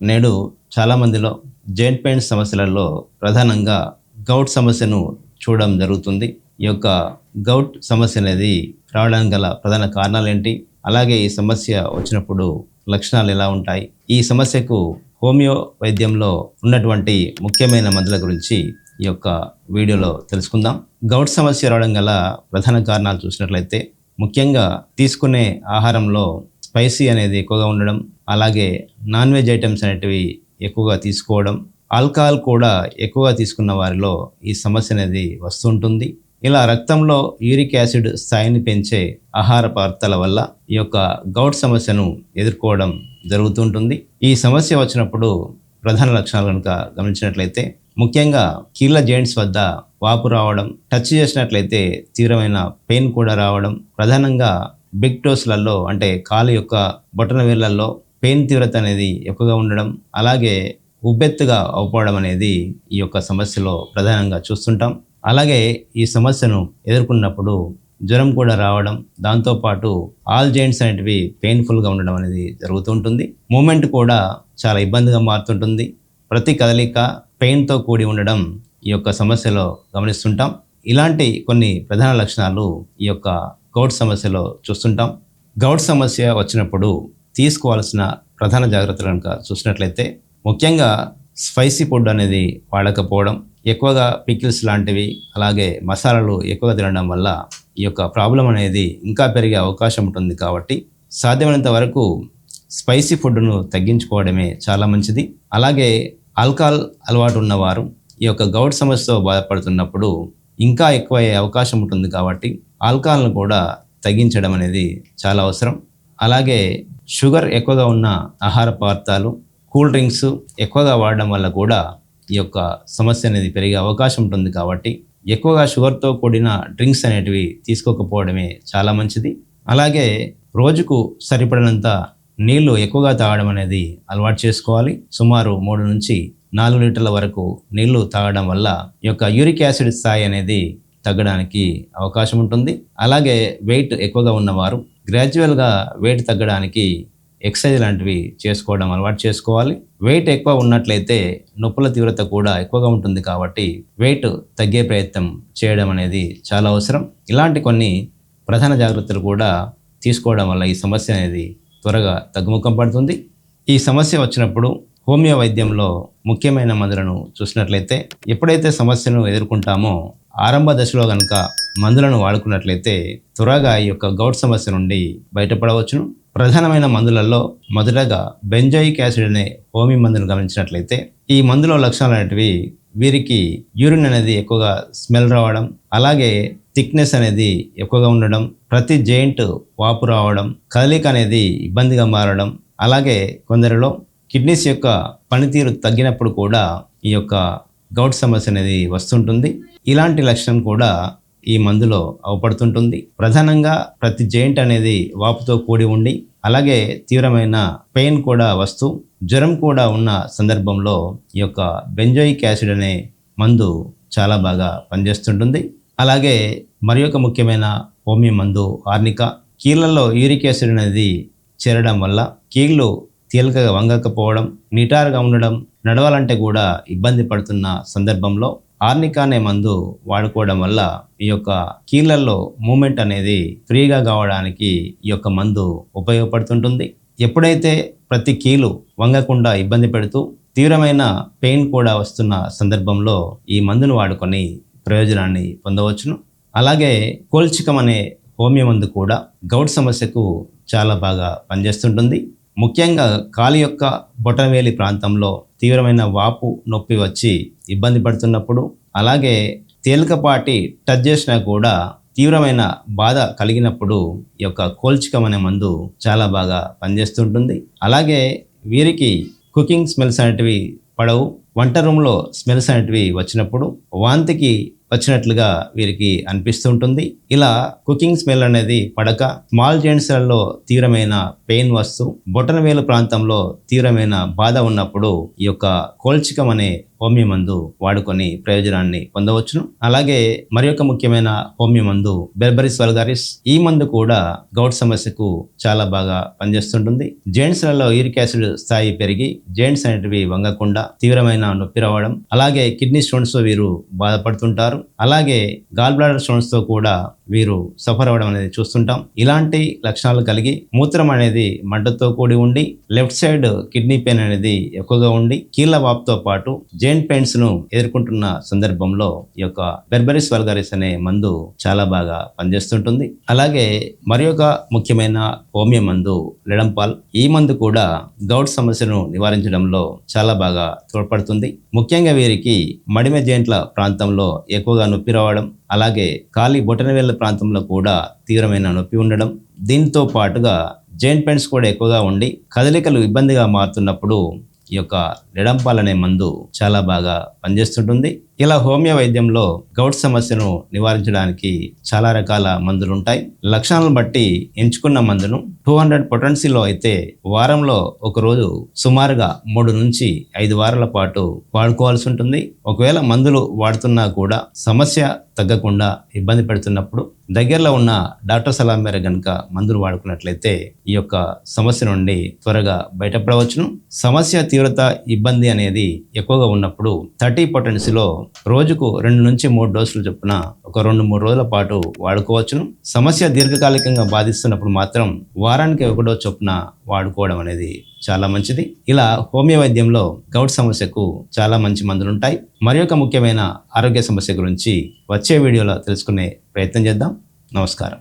నేడు చాలామందిలో joint pain సమస్యలలో ప్రధానంగా గౌట్ సమస్యను చూడడం జరుగుతుంది. ఈ యొక్క గౌట్ సమస్య అనేది రావడానికి గల ప్రధాన కారణాలు ఏంటి, అలాగే ఈ సమస్య వచ్చినప్పుడు లక్షణాలు ఎలా ఉంటాయి, ఈ సమస్యకు హోమియో వైద్యంలో ఉన్నటువంటి ముఖ్యమైన మందుల గురించి ఈ యొక్క వీడియోలో తెలుసుకుందాం. గౌట్ సమస్య రావడం గల ప్రధాన కారణాలు చూసినట్లయితే ముఖ్యంగా తీసుకునే ఆహారంలో స్పైసీ అనేది ఎక్కువగా ఉండడం, అలాగే నాన్ వెజ్ ఐటమ్స్ అనేటివి ఎక్కువగా తీసుకోవడం, ఆల్కహాల్ కూడా ఎక్కువగా తీసుకున్న వారిలో ఈ సమస్య అనేది వస్తుంటుంది. ఇలా రక్తంలో యూరిక్ యాసిడ్ స్థాయిని పెంచే ఆహార పదార్థాల వల్ల ఈ యొక్క గౌట్ సమస్యను ఎదుర్కోవడం జరుగుతుంటుంది. ఈ సమస్య వచ్చినప్పుడు ప్రధాన లక్షణాలు కనుక గమనించినట్లయితే ముఖ్యంగా కీళ్ళ జాయింట్స్ వద్ద వాపు రావడం, టచ్ చేసినట్లయితే తీవ్రమైన పెయిన్ కూడా రావడం, ప్రధానంగా బిగ్ టోస్లలో అంటే కాలు యొక్క బొటన వేళ్లలో పెయిన్ తీవ్రత అనేది ఎక్కువగా ఉండడం, అలాగే ఉబ్బెత్తుగా అవపోవడం అనేది ఈ యొక్క సమస్యలో ప్రధానంగా చూస్తుంటాం. అలాగే ఈ సమస్యను ఎదుర్కొన్నప్పుడు జ్వరం కూడా రావడం, దాంతోపాటు ఆల్ జాయింట్స్ అనేటివి పెయిన్ఫుల్గా ఉండడం అనేది జరుగుతుంటుంది. మూమెంట్ కూడా చాలా ఇబ్బందిగా మారుతుంటుంది. ప్రతి కదలిక పెయిన్తో కూడి ఉండడం ఈ యొక్క సమస్యలో గమనిస్తుంటాం. ఇలాంటి కొన్ని ప్రధాన లక్షణాలు ఈ యొక్క గౌట్ సమస్యలో చూస్తుంటాం. గౌట్ సమస్య వచ్చినప్పుడు తీసుకోవాల్సిన ప్రధాన జాగ్రత్తలు కనుక చూసినట్లయితే ముఖ్యంగా స్పైసీ ఫుడ్ అనేది వాడకపోవడం, ఎక్కువగా పికిల్స్ లాంటివి అలాగే మసాలాలు ఎక్కువగా తినడం వల్ల ఈ యొక్క ప్రాబ్లం అనేది ఇంకా పెరిగే అవకాశం ఉంటుంది. కాబట్టి సాధ్యమైనంత వరకు స్పైసీ ఫుడ్ను తగ్గించుకోవడమే చాలా మంచిది. అలాగే ఆల్కహాల్ అలవాటు ఉన్నవారు ఈ యొక్క గౌట్ సమస్యతో బాధపడుతున్నప్పుడు ఇంకా ఎక్కువ అయ్యే అవకాశం ఉంటుంది. కాబట్టి ఆల్కహాల్ను కూడా తగ్గించడం అనేది చాలా అవసరం. అలాగే షుగర్ ఎక్కువగా ఉన్న ఆహార పదార్థాలు, కూల్ డ్రింక్స్ ఎక్కువగా వాడడం వల్ల కూడా ఈ యొక్క సమస్య అనేది పెరిగే అవకాశం ఉంటుంది. కాబట్టి ఎక్కువగా షుగర్తో కూడిన డ్రింక్స్ అనేటివి తీసుకోకపోవడమే చాలా మంచిది. అలాగే రోజుకు సరిపడినంత నీళ్లు ఎక్కువగా తాగడం అనేది అలవాటు చేసుకోవాలి. సుమారు 3 నుంచి 4 లీటర్ల వరకు నీళ్లు తాగడం వల్ల ఈ యొక్క యూరిక్ యాసిడ్ స్థాయి అనేది తగ్గడానికి అవకాశం ఉంటుంది. అలాగే వెయిట్ ఎక్కువగా ఉన్నవారు గ్రాడ్యువల్గా వెయిట్ తగ్గడానికి ఎక్సర్సైజ్ లాంటివి చేసుకోవడం అలవాటు చేసుకోవాలి. వెయిట్ ఎక్కువ ఉన్నట్లయితే నొప్పుల తీవ్రత కూడా ఎక్కువగా ఉంటుంది. కాబట్టి వెయిట్ తగ్గే ప్రయత్నం చేయడం అనేది చాలా అవసరం. ఇలాంటి కొన్ని ప్రధాన జాగ్రత్తలు కూడా తీసుకోవడం వల్ల ఈ సమస్య అనేది త్వరగా తగ్గుముఖం పడుతుంది. ఈ సమస్య వచ్చినప్పుడు హోమియో వైద్యంలో ముఖ్యమైన మందులను చూసినట్లయితే ఎప్పుడైతే సమస్యను ఎదుర్కొంటామో ఆరంభ దశలో కనుక మందులను వాడుకున్నట్లయితే త్వరగా ఈ యొక్క గౌట్ సమస్య నుండి బయటపడవచ్చును. ప్రధానమైన మందులలో మొదటగా బెంజోయిక్ యాసిడ్ అనే హోమియో మందును గమనించినట్లయితే ఈ మందులో లక్షణాలు అనేటివి వీరికి యూరిన్ అనేది ఎక్కువగా స్మెల్ రావడం, అలాగే థిక్నెస్ అనేది ఎక్కువగా ఉండడం, ప్రతి జాయింట్ వాపు రావడం, కదలిక అనేది ఇబ్బందిగా మారడం, అలాగే కొందరిలో కిడ్నీస్ యొక్క పనితీరు తగ్గినప్పుడు కూడా ఈ యొక్క గౌట్ సమస్య అనేది వస్తుంటుంది. ఇలాంటి లక్షణం కూడా ఈ మందులో అవపడుతుంటుంది. ప్రధానంగా ప్రతి జాయింట్ అనేది వాపుతో కూడి ఉండి, అలాగే తీవ్రమైన పెయిన్ కూడా వస్తూ జ్వరం కూడా ఉన్న సందర్భంలో ఈ యొక్క బెంజోయిక్ యాసిడ్ అనే మందు చాలా బాగా పనిచేస్తుంటుంది. అలాగే మరి ఒక ముఖ్యమైన హోమియో మందు ఆర్నికా. కీళ్ళల్లో యూరిక్ యాసిడ్ అనేది చేరడం వల్ల కీళ్ళు తేలికగా వంగకపోవడం, నిటారుగా ఉండడం, నడవాలంటే కూడా ఇబ్బంది పడుతున్న సందర్భంలో ఆర్నికా అనే మందు వాడుకోవడం వల్ల ఈ యొక్క కీళ్ళల్లో మూమెంట్ అనేది ఫ్రీగా కావడానికి ఈ యొక్క మందు ఉపయోగపడుతుంటుంది. ఎప్పుడైతే ప్రతి కీలు వంగకుండా ఇబ్బంది పెడుతూ తీవ్రమైన పెయిన్ కూడా వస్తున్న సందర్భంలో ఈ మందును వాడుకొని ప్రయోజనాన్ని పొందవచ్చును. అలాగే కోల్చికం అనే హోమియో మందు కూడా గౌట్ సమస్యకు చాలా బాగా పనిచేస్తుంటుంది. ముఖ్యంగా కాలు యొక్క బొటనవేలి ప్రాంతంలో తీవ్రమైన వాపు నొప్పి వచ్చి ఇబ్బంది పడుతున్నప్పుడు, అలాగే తేలికపాటి టచ్ చేసినా కూడా తీవ్రమైన బాధ కలిగినప్పుడు ఈ యొక్క కోల్చికం అనే మందు చాలా బాగా పనిచేస్తుంటుంది. అలాగే వీరికి కుకింగ్ స్మెల్స్ అనేటివి పడవు, వంట రూమ్లో స్మెల్స్ అనేటివి వచ్చినప్పుడు వాంతికి వచ్చినట్లుగా వీరికి అనిపిస్తుంటుంది. ఇలా కుకింగ్ స్మెల్ అనేది పడక స్మాల్ జాయింట్స్లలో తీవ్రమైన పెయిన్ వస్తూ బొటనవేలు ప్రాంతంలో తీవ్రమైన బాధ ఉన్నప్పుడు ఈ యొక్క కోల్చికం అనే హోమియో మందు వాడుకొని ప్రయోజనాన్ని పొందవచ్చును. అలాగే మరి ఒక ముఖ్యమైన హోమియో మందు బెర్బెరిస్ వల్గారిస్. ఈ మందు కూడా గౌట్ సమస్యకు చాలా బాగా పనిచేస్తుంటుంది. జెంట్స్లలో యూరిక్ యాసిడ్ స్థాయి పెరిగి జెంట్స్ అనేటివి వంగకుండా తీవ్రమైన నొప్పి రావడం, అలాగే కిడ్నీ స్టోన్స్ తో వీరు బాధపడుతుంటారు. అలాగే గాల్ బ్లాడర్ స్టోన్స్ తో కూడా వీరు సఫర్ అవ్వడం అనేది చూస్తుంటాం. ఇలాంటి లక్షణాలు కలిగి మూత్రం అనేది మంటతో కూడి ఉండి లెఫ్ట్ సైడ్ కిడ్నీ పెయిన్ అనేది ఎక్కువగా ఉండి కీళ్ళ వాపుతో పాటు జాయింట్ పెయిన్స్ ను ఎదుర్కొంటున్న సందర్భంలో ఈ యొక్క బెర్బెరిస్ వల్గారిస్ అనే మందు చాలా బాగా పనిచేస్తుంటుంది. అలాగే మరి ఒక ముఖ్యమైన హోమియో మందు లెడంపాల్. ఈ మందు కూడా గౌట్ సమస్యను నివారించడంలో చాలా బాగా తోడ్పడుతుంది. ముఖ్యంగా వీరికి మడిమె జాయింట్ల ప్రాంతంలో ఎక్కువగా నొప్పి రావడం, అలాగే కాలి బొటనవేళ్ల ప్రాంతంలో కూడా తీవ్రమైన నొప్పి ఉండడం, దీంతో పాటుగా జాయింట్ పెయిన్స్ కూడా ఎక్కువగా ఉండి కదలికలు ఇబ్బందిగా మారుతున్నప్పుడు ఈ యొక్క లెడంపాల్ అనే మందు చాలా బాగా పనిచేస్తుంటుంది. ఇలా హోమియో వైద్యంలో గౌట్ సమస్యను నివారించడానికి చాలా రకాల మందులు ఉంటాయి. లక్షణాలను బట్టి ఎంచుకున్న మందును 200 పొటెన్సీలో అయితే వారంలో ఒక రోజు సుమారుగా 3 నుంచి 5 వారాల పాటు వాడుకోవాల్సి ఉంటుంది. ఒకవేళ మందులు వాడుతున్నా కూడా సమస్య తగ్గకుండా ఇబ్బంది పెడుతున్నప్పుడు దగ్గరలో ఉన్న డాక్టర్ సలహా మేర గనుక మందులు వాడుకున్నట్లయితే ఈ యొక్క సమస్య నుండి త్వరగా బయటపడవచ్చును. సమస్య తీవ్రత ఇబ్బంది అనేది ఎక్కువగా ఉన్నప్పుడు 30 పొటెన్సీలో రోజుకు 2 నుంచి 3 డోసులు చొప్పున ఒక 2-3 రోజుల పాటు వాడుకోవచ్చును. సమస్య దీర్ఘకాలికంగా బాధిస్తున్నప్పుడు మాత్రం వారానికి 1 డోసు చొప్పున వాడుకోవడం అనేది చాలా మంచిది. ఇలా హోమియో వైద్యంలో గౌట్ సమస్యకు చాలా మంచి మందులు ఉంటాయి. మరి ఒక ముఖ్యమైన ఆరోగ్య సమస్య గురించి వచ్చే వీడియోలో తెలుసుకునే ప్రయత్నం చేద్దాం. నమస్కారం.